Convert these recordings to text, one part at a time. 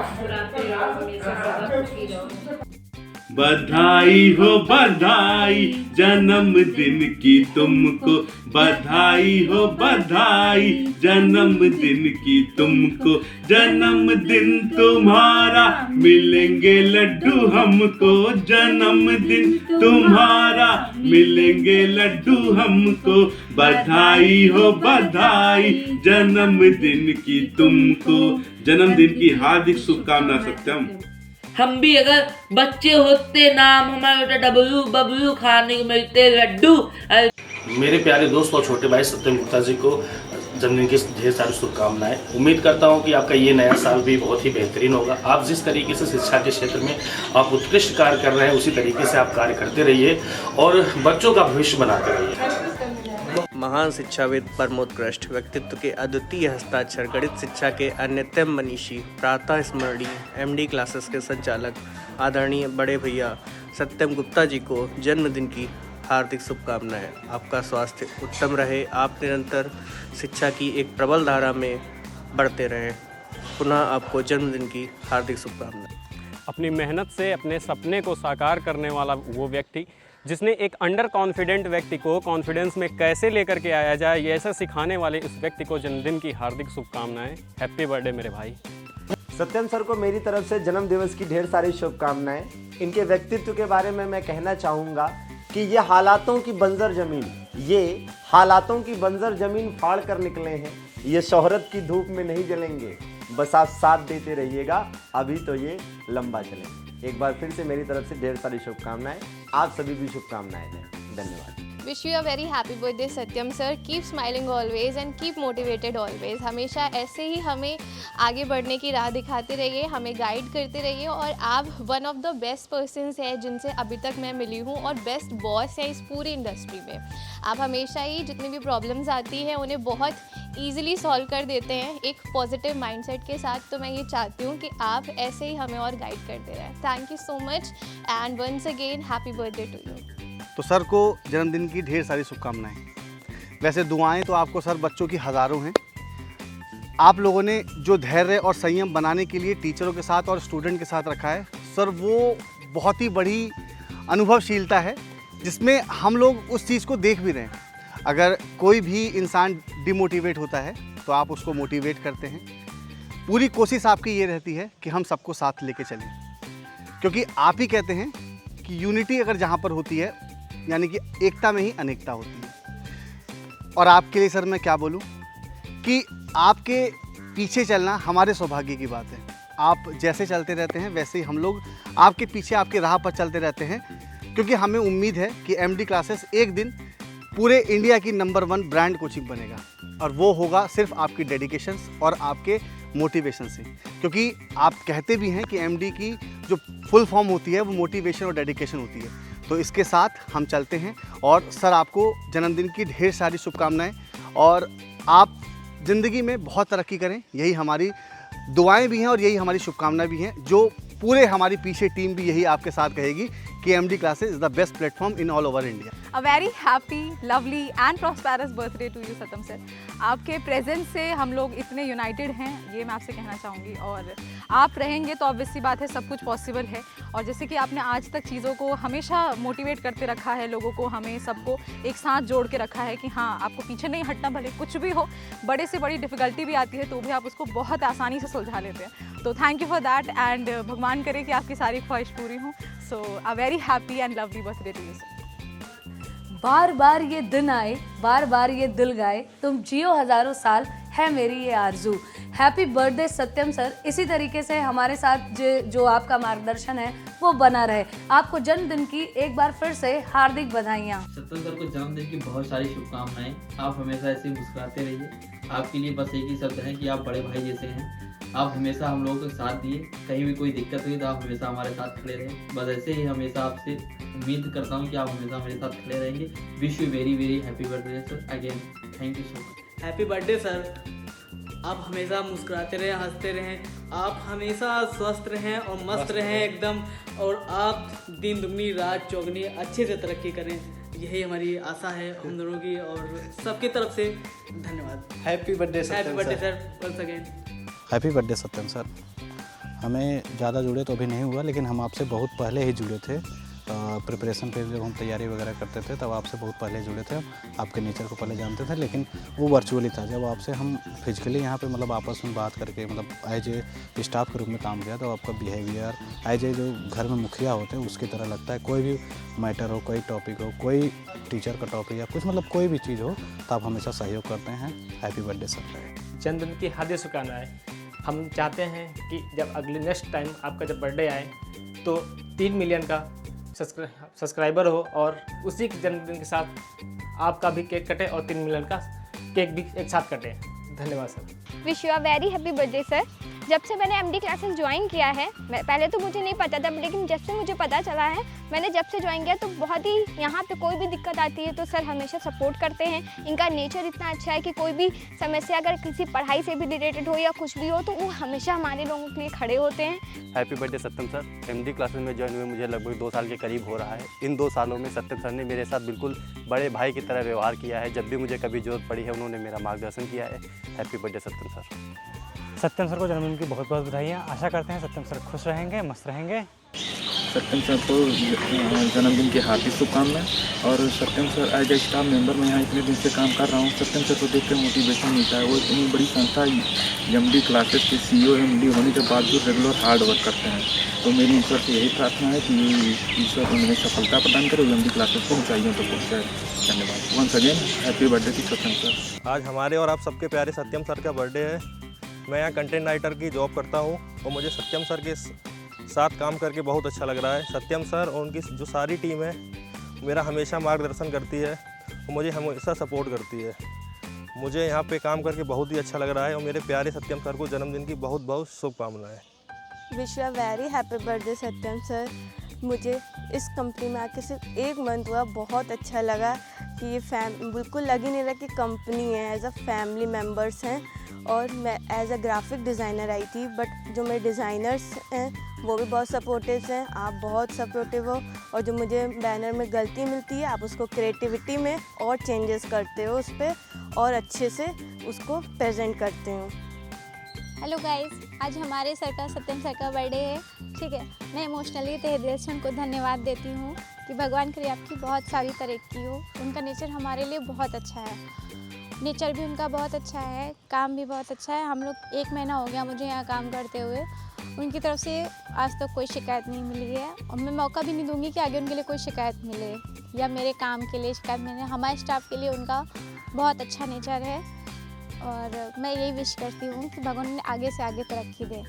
मुस्कुराते रहो, हमेशा सदा खुशी रहो। बधाई हो बधाई जन्मदिन की तुमको, बधाई हो बधाई जन्मदिन की तुमको, जन्मदिन तुम्हारा मिलेंगे लड्डू हमको, जन्मदिन तुम्हारा मिलेंगे लड्डू हमको, बधाई हो बधाई जन्मदिन की तुमको। जन्मदिन की हार्दिक शुभकामना सत्यम। हम भी अगर बच्चे होते नाम हमारे होता डबलू बबलू, खाने को मिलते लड्डू। मेरे प्यारे दोस्त और छोटे भाई सत्यम गुप्ता जी को जन्मदिन की ढेर सारी शुभकामनाएं। उम्मीद करता हूं कि आपका ये नया साल भी बहुत ही बेहतरीन होगा। आप जिस तरीके से शिक्षा के क्षेत्र में आप उत्कृष्ट कार्य कर रहे हैं उसी तरीके से आप कार्य करते रहिए और बच्चों का भविष्य बनाते रहिए। महान शिक्षाविद परमोत्कृष्ट व्यक्तित्व के अद्वितीय हस्ताक्षर, गणित शिक्षा के अन्यतम मनीषी, प्रातः स्मरणीय एमडी क्लासेस के संचालक आदरणीय बड़े भैया सत्यम गुप्ता जी को जन्मदिन की हार्दिक शुभकामनाएं। आपका स्वास्थ्य उत्तम रहे, आप निरंतर शिक्षा की एक प्रबल धारा में बढ़ते रहें। पुनः आपको जन्मदिन की हार्दिक शुभकामनाएं। अपनी मेहनत से अपने सपने को साकार करने वाला वो व्यक्ति जिसने एक अंडर कॉन्फिडेंट व्यक्ति को कॉन्फिडेंस में कैसे लेकर के आया जाए, ये ऐसा सिखाने वाले इस व्यक्ति को जन्मदिन की हार्दिक शुभकामनाएं। हैप्पी बर्थडे मेरे भाई। सत्यम सर को मेरी तरफ से जन्म दिवस की ढेर सारी शुभकामनाएं। इनके व्यक्तित्व के बारे में मैं कहना चाहूँगा कि ये हालातों की बंजर ज़मीन फाड़ कर निकले हैं। ये शोहरत की धूप में नहीं जलेंगे, बस आप साथ देते रहिएगा, अभी तो ये लंबा चलेंगे। एक बार फिर से मेरी तरफ से ढेर सारी शुभकामनाएं। आप सभी भी शुभकामनाएं दें। धन्यवाद। Wish you a very happy birthday Satyam sir. Keep smiling always and keep motivated always। हमेशा ऐसे ही हमें आगे बढ़ने की राह दिखाते रहिए, हमें गाइड करते रहिए और आप one of the best persons हैं जिनसे अभी तक मैं मिली हूँ और बेस्ट बॉस है इस पूरी इंडस्ट्री में। आप हमेशा ही जितनी भी प्रॉब्लम्स आती हैं उन्हें बहुत ईजिली सॉल्व कर देते हैं एक पॉजिटिव माइंडसेट के साथ। तो मैं ये चाहती हूँ कि आप ऐसे ही हमें और गाइड करते रहें। Thank you so much and once again happy birthday to you. तो सर को जन्मदिन की ढेर सारी शुभकामनाएं। वैसे दुआएं तो आपको सर बच्चों की हज़ारों हैं। आप लोगों ने जो धैर्य और संयम बनाने के लिए टीचरों के साथ और स्टूडेंट के साथ रखा है सर, वो बहुत ही बड़ी अनुभवशीलता है जिसमें हम लोग उस चीज़ को देख भी रहे हैं। अगर कोई भी इंसान डिमोटिवेट होता है तो आप उसको मोटिवेट करते हैं। पूरी कोशिश आपकी ये रहती है कि हम सबको साथ लेके चलें, क्योंकि आप ही कहते हैं कि यूनिटी अगर जहाँ पर होती है यानी कि एकता में ही अनेकता होती है। और आपके लिए सर मैं क्या बोलूं कि आपके पीछे चलना हमारे सौभाग्य की बात है। आप जैसे चलते रहते हैं वैसे ही हम लोग आपके पीछे आपके राह पर चलते रहते हैं, क्योंकि हमें उम्मीद है कि एमडी क्लासेस एक दिन पूरे इंडिया की नंबर 1 ब्रांड कोचिंग बनेगा और वो होगा सिर्फ आपकी डेडिकेशन और आपके मोटिवेशन से। क्योंकि आप कहते भी हैं कि एमडी की जो फुल फॉर्म होती है वो मोटिवेशन और डेडिकेशन होती है। तो इसके साथ हम चलते हैं और सर आपको जन्मदिन की ढेर सारी शुभकामनाएं और आप ज़िंदगी में बहुत तरक्की करें, यही हमारी दुआएं भी हैं और यही हमारी शुभकामनाएं भी हैं। जो पूरे हमारी पीछे टीम भी यही आपके साथ कहेगी कि MD classes is the best platform in all over India. A very happy, lovely and prosperous birthday to you Satyam sir. आपके प्रेजेंस से हम लोग इतने यूनाइटेड हैं, ये मैं आपसे कहना चाहूँगी। और आप रहेंगे तो ऑब्वियस सी बात है सब कुछ पॉसिबल है। और जैसे कि आपने आज तक चीज़ों को हमेशा मोटिवेट करते रखा है, लोगों को, हमें सबको एक साथ जोड़ के रखा है कि हाँ आपको पीछे नहीं हटना, भले कुछ भी हो, बड़े से बड़ी डिफ़िकल्टी भी आती है तो भी आप उसको बहुत आसानी से सुलझा लेते हैं। तो thank you for that and भगवान करे कि आपकी सारी ख्वाहिश पूरी हों। So a very happy and lovely birthday to you sir. बार बार ये दिन आए, बार बार ये दिल गाए, तुम जियो हजारों साल, है मेरी ये आरजू। Happy birthday Satyam sir. इसी तरीके से हमारे साथ जो आपका मार्गदर्शन है वो बना रहे। आपको जन्मदिन की एक बार फिर से हार्दिक बधाइयाँ। सत्यम सर को जन्मदिन की बहुत सारी शुभकामनाएं। आप हमेशा ऐसे मुस्कुराते रहिए। आपके लिए बस एक ही शब्द है कि आप बड़े भाई जैसे हैं। आप हमेशा हम लोगों के साथ दिए, कहीं भी कोई दिक्कत हुई तो आप हमेशा हमारे साथ खड़े रहे। बस ऐसे ही हमेशा आपसे उम्मीद करता हूँ कि आप हमेशा मेरे साथ खड़े रहेंगे। Wish you very very happy birthday sir again. Thank you so much. Happy birthday sir. आप हमेशा मुस्कुराते रहें, हंसते रहें, आप हमेशा स्वस्थ रहें और मस्त रहें एकदम, और आप दिन दुगनी रात चौगनी अच्छे से तरक्की करें, यही हमारी आशा है हम दोनों की और सबकी तरफ से धन्यवाद। Happy birthday Satyam sir. Happy birthday sir once again. Happy birthday Satyam sir. हमें ज़्यादा जुड़े तो अभी नहीं हुआ, लेकिन हम आपसे बहुत पहले ही जुड़े थे। प्रिपरेशन पे जब हम तैयारी वगैरह करते थे तब आपसे बहुत पहले जुड़े थे। आपके नेचर को पहले जानते थे, लेकिन वो वर्चुअली था। जब आपसे हम फिजिकली यहाँ पे मतलब आपस में बात करके मतलब एज ए स्टाफ के रूप में काम किया तो आपका बिहेवियर एज ए जो घर में मुखिया होते हैं उसकी तरह लगता है। कोई भी मैटर हो, कोई टॉपिक हो, कोई टीचर का टॉपिक या कुछ मतलब कोई भी चीज़ हो तो आप हमेशा सहयोग करते हैं। Happy birthday sir. जन्मदिन की हार्दिक शुभकामनाएं। हम चाहते हैं कि जब अगले नेक्स्ट टाइम आपका जब बर्थडे आए तो 3 मिलियन का सब्सक्राइबर हो और उसी के जन्मदिन के साथ आपका भी केक कटे और 3 मिलियन का केक भी एक साथ कटे। धन्यवाद sir. Wish you a very happy birthday sir. जब से मैंने एमडी क्लासेस ज्वाइन किया है, पहले तो मुझे नहीं पता था, लेकिन जब से मुझे पता चला है, मैंने जब से ज्वाइन किया तो बहुत ही यहाँ पे कोई भी दिक्कत आती है तो सर हमेशा सपोर्ट करते हैं। इनका नेचर इतना अच्छा है कि कोई भी समस्या अगर किसी पढ़ाई से भी रिलेटेड हो या कुछ भी हो तो वो हमेशा हमारे लोगों के लिए खड़े होते हैं। Happy birthday Satyam sir. MD classes में ज्वाइन हुए मुझे लगभग 2 साल के करीब हो रहा है। इन 2 सालों में सत्यम सर ने मेरे साथ बिल्कुल बड़े भाई की तरह व्यवहार किया है। जब भी मुझे कभी जरूरत पड़ी है उन्होंने मेरा मार्गदर्शन किया है। Happy birthday Satyam sir. Satyam sir को जन्मदिन की बहुत बहुत बधाइयाँ। आशा करते हैं सत्यम सर खुश रहेंगे, मस्त रहेंगे। सत्यम सर को जन्मदिन की हार्दिक शुभकामनाएं। और Satyam sir as a staff member मैं यहाँ इतने दिन से काम कर रहा हूँ। सत्यम सर को देख कर मोटिवेशन मिलता है। वो इतनी बड़ी संस्था एमडी क्लासेस के CEO MD होने के बावजूद रेगुलर हार्ड वर्क करते हैं। तो मेरी ईश्वर से यही प्रार्थना है कि ईश्वर उन्हें सफलता प्रदान करे, एमडी क्लासेस को ऊंचाइयों तक पहुँचाए। धन्यवाद। Once again happy birthday to Satyam sir. आज हमारे और आप सबके प्यारे सत्यम सर का बर्थडे है। मैं यहाँ कंटेंट राइटर की जॉब करता हूँ और मुझे सत्यम सर के साथ काम करके बहुत अच्छा लग रहा है। सत्यम सर और उनकी जो सारी टीम है मेरा हमेशा मार्गदर्शन करती है और मुझे हमेशा सपोर्ट करती है। मुझे यहाँ पे काम करके बहुत ही अच्छा लग रहा है और मेरे प्यारे सत्यम सर को जन्मदिन की बहुत बहुत शुभकामनाएं। Wish you a very happy birthday Satyam sir. मुझे इस कंपनी में आके सिर्फ 1 मंथ हुआ, बहुत अच्छा लगा कि ये बिल्कुल लग ही नहीं रहा कि कंपनी है, एज अ फैमिली मेम्बर्स हैं। और मैं as a graphic designer I थी, बट जो मेरे डिज़ाइनर्स हैं वो भी बहुत सपोर्टिव हैं। आप बहुत सपोर्टिव हो और जो मुझे बैनर में गलती मिलती है आप उसको क्रिएटिविटी में और चेंजेस करते हो उस पर और अच्छे से उसको प्रेजेंट करते हो। हेलो गाइस, आज हमारे सर का सत्यम सर का बर्थडे है। ठीक है, मैं इमोशनली तहे दिल से उनको धन्यवाद देती हूँ कि भगवान करे आपकी बहुत सारी तरक्की हो। उनका नेचर हमारे लिए बहुत अच्छा है, नेचर भी उनका बहुत अच्छा है, काम भी बहुत अच्छा है। हम लोग 1 महीना हो गया मुझे यहाँ काम करते हुए, उनकी तरफ से आज तक कोई शिकायत नहीं मिली है और मैं मौका भी नहीं दूंगी कि आगे उनके लिए कोई शिकायत मिले या मेरे काम के लिए शिकायत मिले। हमारे स्टाफ के लिए उनका बहुत अच्छा नेचर है और मैं यही विश करती हूँ कि भगवान ने आगे से आगे तरक्की दे।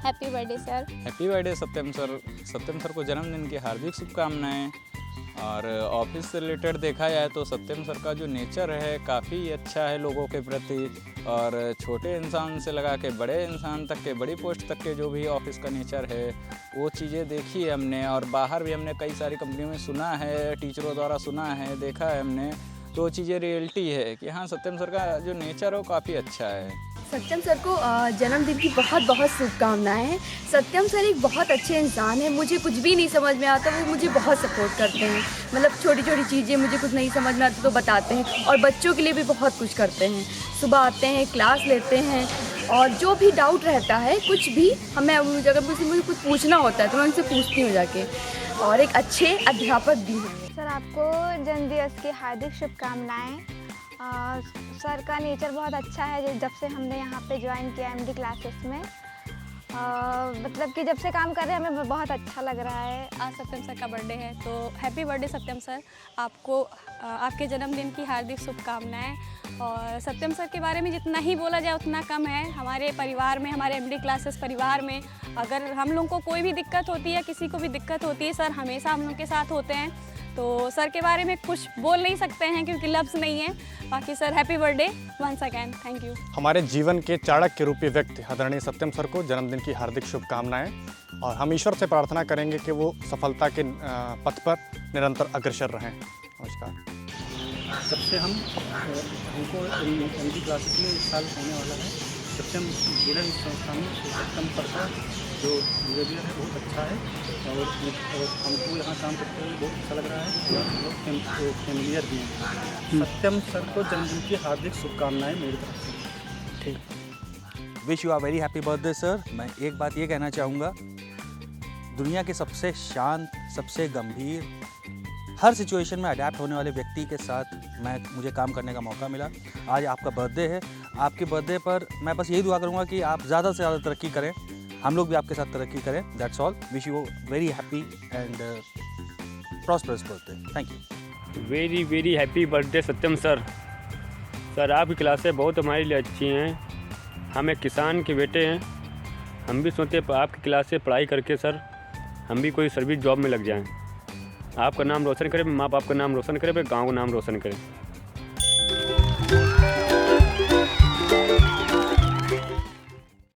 Happy birthday sir. Happy birthday Satyam sir. Satyam sir को जन्मदिन की हार्दिक शुभकामनाएं। और ऑफिस से रिलेटेड देखा जाए तो सत्यम सर का जो नेचर है काफ़ी अच्छा है लोगों के प्रति, और छोटे इंसान से लगा के बड़े इंसान तक के, बड़ी पोस्ट तक के जो भी ऑफिस का नेचर है वो चीज़ें देखी है हमने। और बाहर भी हमने कई सारी कंपनियों में सुना है, टीचरों द्वारा सुना है, देखा है हमने, तो वो चीज़ें रियलिटी है कि हाँ सत्यम सर का जो नेचर है वो काफ़ी अच्छा है। सत्यम सर को जन्मदिन की बहुत बहुत शुभकामनाएं। सत्यम सर एक बहुत अच्छे इंसान हैं। मुझे कुछ भी नहीं समझ में आता, वो मुझे बहुत सपोर्ट करते हैं। मतलब छोटी छोटी चीज़ें मुझे कुछ नहीं समझ में आती तो बताते हैं और बच्चों के लिए भी बहुत कुछ करते हैं। सुबह आते हैं, क्लास लेते हैं और जो भी डाउट रहता है कुछ भी हमें, अगर मुझे कुछ पूछना होता है तो मैं उनसे पूछती हूँ जाके, और एक अच्छे अध्यापक भी हैं। सर आपको जन्मदिवस की हार्दिक शुभकामनाएं। सर का नेचर बहुत अच्छा है। जब से हमने यहाँ पे ज्वाइन किया एमडी क्लासेस में, मतलब कि जब से काम कर रहे हैं हमें बहुत अच्छा लग रहा है। आज सत्यम सर का बर्थडे है तो हैप्पी बर्थडे सत्यम सर। आपको आपके जन्मदिन की हार्दिक शुभकामनाएं। और सत्यम सर के बारे में जितना ही बोला जाए उतना कम है। हमारे परिवार में, हमारे एमडी क्लासेस परिवार में अगर हम लोग को कोई भी दिक्कत होती है, किसी को भी दिक्कत होती है, सर हमेशा हम लोग के साथ होते हैं। तो सर के बारे में कुछ बोल नहीं सकते हैं क्योंकि लफ्ज़ नहीं है। बाकी sir happy birthday once again, thank you. हमारे जीवन के चाणक्य रूपी व्यक्ति आदरणीय सत्यम सर को जन्मदिन की हार्दिक शुभकामनाएं। और हम ईश्वर से प्रार्थना करेंगे कि वो सफलता के पथ पर निरंतर अग्रसर रहें। नमस्कार। जब से हमको एमडी क्लासेस में 1 साल होने वाला है, जब से हम जुड़े इस संस्था में, सत्यम सर का जो बिहेवियर है बहुत अच्छा है और हमको यहाँ काम करते हुए बहुत अच्छा लग रहा है और हम लोग फैमिलियर भी हैं। सत्यम सर को जन्मदिन की हार्दिक शुभकामनाएं मेरी तरफ से। ठीक। Wish you are very happy birthday sir. मैं एक बात ये कहना चाहूँगा, दुनिया के सबसे शांत, सबसे गंभीर, हर सिचुएशन में अडेप्ट होने वाले व्यक्ति के साथ मुझे काम करने का मौका मिला। आज आपका बर्थडे है, आपके बर्थडे पर मैं बस यही दुआ करूँगा कि आप ज़्यादा से ज़्यादा तरक्की करें, हम लोग भी आपके साथ तरक्की करें। That's all. Wish you very happy and prosperous birthday. Thank you. Very very happy birthday Satyam sir. Sir आपकी क्लासें बहुत हमारे लिए अच्छी हैं। हम एक किसान के बेटे हैं, हम भी सोचते हैं आपकी क्लास से पढ़ाई करके सर हम भी कोई सर्विस जॉब में लग जाएं। आपका नाम रोशन करें, माँ बाप का नाम रोशन करें, गाँव का नाम रोशन करें।